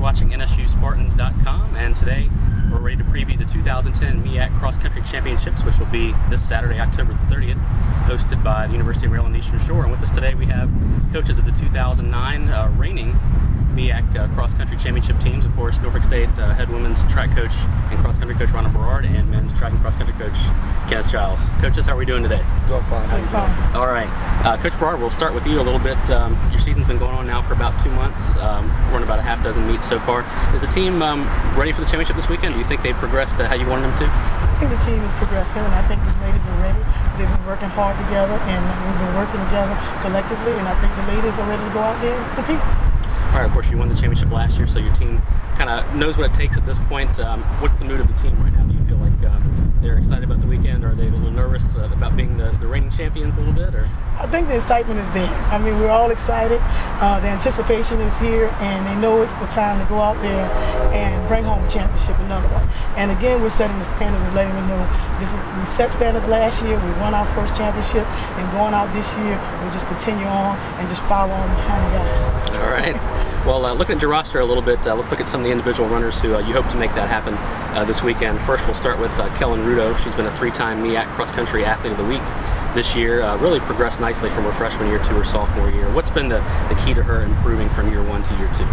watching NSUSpartans.com, and today we're ready to preview the 2010 MEAC Cross Country Championships, which will be this Saturday, October the 30th, hosted by the University of Maryland Eastern Shore. And with us today we have coaches of the 2009 reigning MEAC Cross Country Championship teams. Of course, Norfolk State head women's track coach and cross country coach Ronda Berard, and men's track and cross country coach Kenneth Giles. Coaches, how are we doing today? Doing fine. How you doing? All right. Coach Berard, we'll start with you a little bit. Your season's been going on now for about 2 months. We're in about a half dozen meets so far. Is the team ready for the championship this weekend? Do you think they've progressed how you wanted them to? I think the team is progressing, and I think the ladies are ready. They've been working hard together, and we've been working together collectively, and I think the ladies are ready to go out there and compete. All right, of course, you won the championship last year, so your team kind of knows what it takes at this point. What's the mood of the team right now? Do you feel like they're excited about the weekend, or are they a little nervous about being the reigning champions a little bit? Or I think the excitement is there. I mean, we're all excited. The anticipation is here, and they know it's the time to go out there and bring home a championship, another one. And again, we're setting the standards and letting them know we set standards last year. We won our first championship, and going out this year, we'll just continue on and just follow on behind the guys. All right. Well, looking at your roster a little bit, let's look at some of the individual runners who you hope to make that happen this weekend. First, we'll start with Kellen Rudo. She's been a 3-time MEAC Cross Country Athlete of the Week this year. Really progressed nicely from her freshman year to her sophomore year. What's been the key to her improving from year 1 to year 2?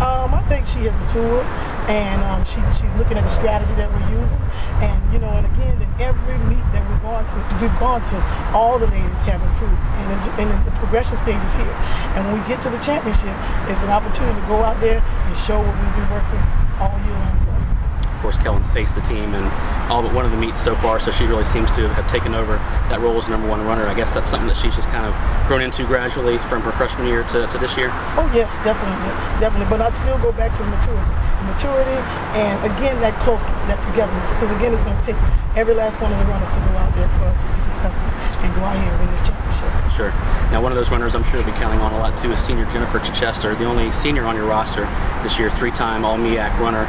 I think she has matured, and she's looking at the strategy that we're using. And and again, in every meet that we've gone to, all the ladies have improved, and the progression stage is here. And when we get to the championship, it's an opportunity to go out there and show what we've been working all year long for. Of course, Kellen's paced the team in all but one of the meets so far, so she really seems to have taken over that role as #1 runner. I guess that's something that she's just kind of grown into gradually from her freshman year to this year. Oh yes, definitely. But I'd still go back to maturity, and again that closeness, that togetherness. Because again, it's going to take every last one of the runners to go out there for us to be successful and go out here and win this championship. Sure. Now, one of those runners I'm sure you'll be counting on a lot too is senior Jennifer Chichester, the only senior on your roster this year, 3-time All MEAC runner.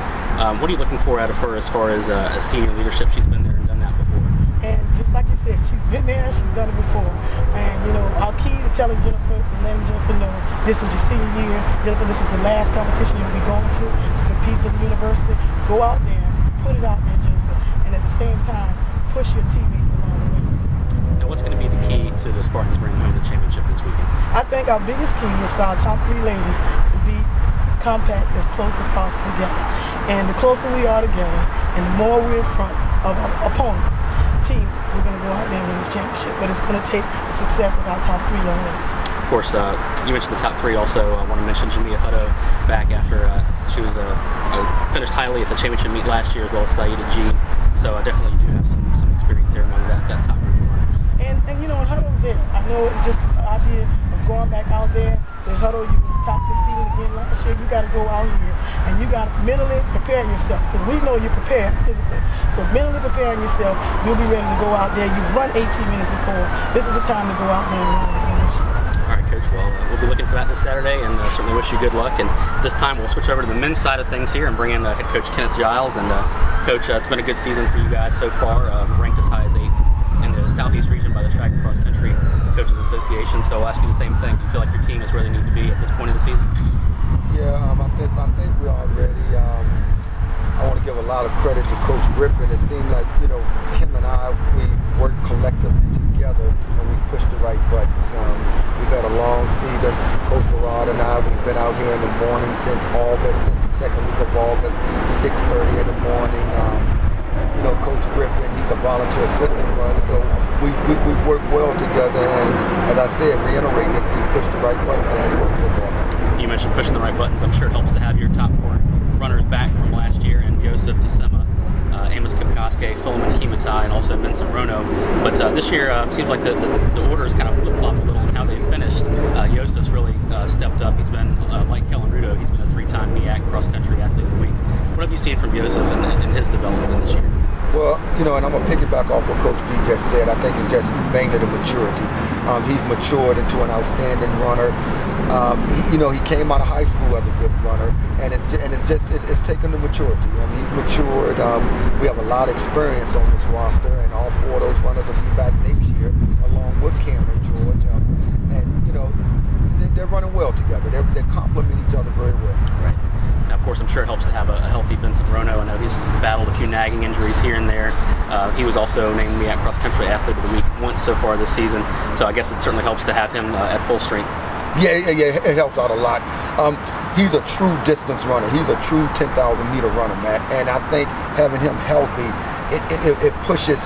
What are you looking for out of her as far as senior leadership? She's been there and done that before. And just like you said, she's been there, she's done it before. And our key to telling Jennifer and letting Jennifer know this is your senior year. Jennifer, this is the last competition you'll be going to compete for the university. Go out there, put it out there, Jennifer, and at the same time, push your teammates along the way. Now, what's going to be the key to the Spartans bringing home the championship this weekend? I think our biggest key is for our top 3 ladies to be compact as close as possible together. And the closer we are together, and the more we're in front of our opponents, teams, we're going to go out there and win this championship. But it's going to take the success of our top 3 young ladies. Of course, you mentioned the top 3 also. I want to mention Jamia Hutto back after she was finished highly at the championship meet last year, as well as Saida G. So definitely you do have some experience there among that top group of runners. And Hutto's there. I know it's just the idea of going back out there, say, Hutto, you were top 15 again last year. You got to go out here and you got to mentally prepare yourself, because we know you're prepared physically. So mentally preparing yourself, you'll be ready to go out there. You've run 18 minutes before. This is the time to go out there and run the finish. All right, Coach. Well, we'll be looking for that this Saturday, and certainly wish you good luck. And this time we'll switch over to the men's side of things here and bring in head coach Kenneth Giles. And Coach, it's been a good season for you guys so far, ranked as high as 8th in the Southeast region by the Track and Cross Country Coaches Association. So I'll ask you the same thing. Do you feel like your team is where they need to be at this point of the season? Yeah, I think we are ready. I want to give a lot of credit to Coach Griffin. It seemed like him and I, we worked collectively together and we've pushed the right buttons. We've had a long season. Coach Berard and I, we've been out here in the morning since August, since the second week of August, 6:30 in the morning. Coach Griffin, he's a volunteer assistant for us, so we work well together, and as I said, reiterating that we've pushed the right buttons and it's worked so far. You mentioned pushing the right buttons. I'm sure it helps to have your top 4 runners back from last year, and Yosef Tasema, Amos Kipkoske, Philemon Kimatai, and also Vincent Rono. But this year seems like the order is kind of flip-flopped a little in how they've finished. Yosef's really stepped up. He's been, like Kellen Rudo, he's been a 3-time MEAC Cross Country Athlete of the Week. What have you seen from Yosef in his development this year? Well, and I'm going to piggyback off what Coach B just said. I think it's just mainly the maturity. He's matured into an outstanding runner. He came out of high school as a good runner, and it's taken the maturity. I mean, he's matured. We have a lot of experience on this roster, and all 4 of those runners will be back next year, along with Cameron George. And they're running well together. They complement each other very well. Right. Now, of course, course, I'm sure it helps to have a healthy Vincent Rono. I know he's battled a few nagging injuries here and there. He was also named MEAC Cross Country Athlete of the Week once so far this season, so I guess it certainly helps to have him at full strength. Yeah, it helps out a lot. He's a true distance runner. He's a true 10,000 meter runner, Matt. And I think having him healthy, it pushes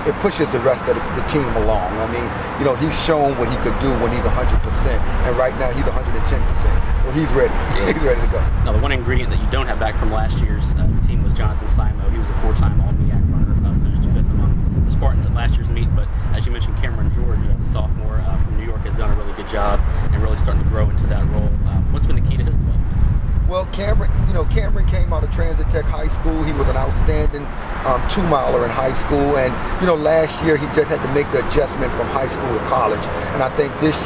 the rest of the team along. I mean, you know, he's shown what he could do when he's 100%, and right now he's 110%. So he's ready. He's ready to go. Now, the one ingredient that you don't have back from last year's team was Jonathan Simo. He was a 4-time All-MEAC runner, finished 5th among the Spartans at last year's meet. But as you mentioned, Cameron George, the sophomore from New York, has done a really good job and really starting to grow into that role. What's been the key to his development? Well, Cameron came out of Transit Tech High School. He was an outstanding 2-miler in high school, and last year he just had to make the adjustment from high school to college. And I think this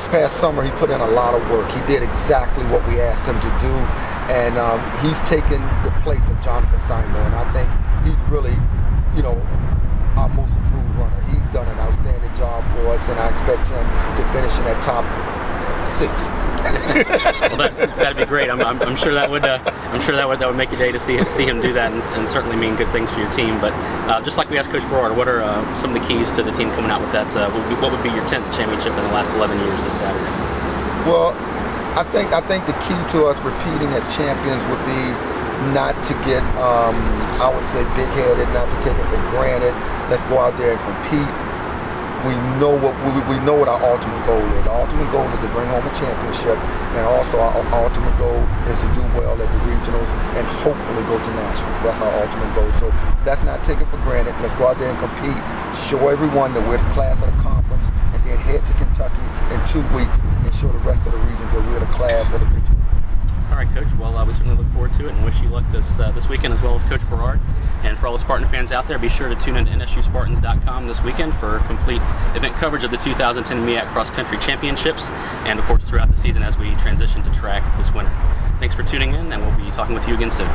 past summer, he put in a lot of work. He did exactly what we asked him to do, and he's taken the place of Jonathan Simo. And I think he's really, our most improved runner. He's done an outstanding job for us, and I expect him to finish in that top 6. Well, that'd be great. I'm sure that would make your day to see him do that, and certainly mean good things for your team. But just like we asked Coach Berard, what are some of the keys to the team coming out with that? What would be your 10th championship in the last 11 years this Saturday? Well, I think the key to us repeating as champions would be not to get, I would say, big-headed, not to take it for granted. Let's go out there and compete. We know what our ultimate goal is. Our ultimate goal is to bring home a championship, and also our ultimate goal is to do well at the regionals and hopefully go to nationals. That's our ultimate goal. So let's not take it for granted. Let's go out there and compete, show everyone that we're the class of the conference, and then head to Kentucky in 2 weeks and show the rest of the region that we're the class of the region. All right, Coach. Well, we certainly look forward to it and wish you luck this weekend, as well as Coach Berard. And for all the Spartan fans out there, be sure to tune in to NSUSpartans.com this weekend for complete event coverage of the 2010 MEAC Cross Country Championships, and of course throughout the season as we transition to track this winter. Thanks for tuning in, and we'll be talking with you again soon.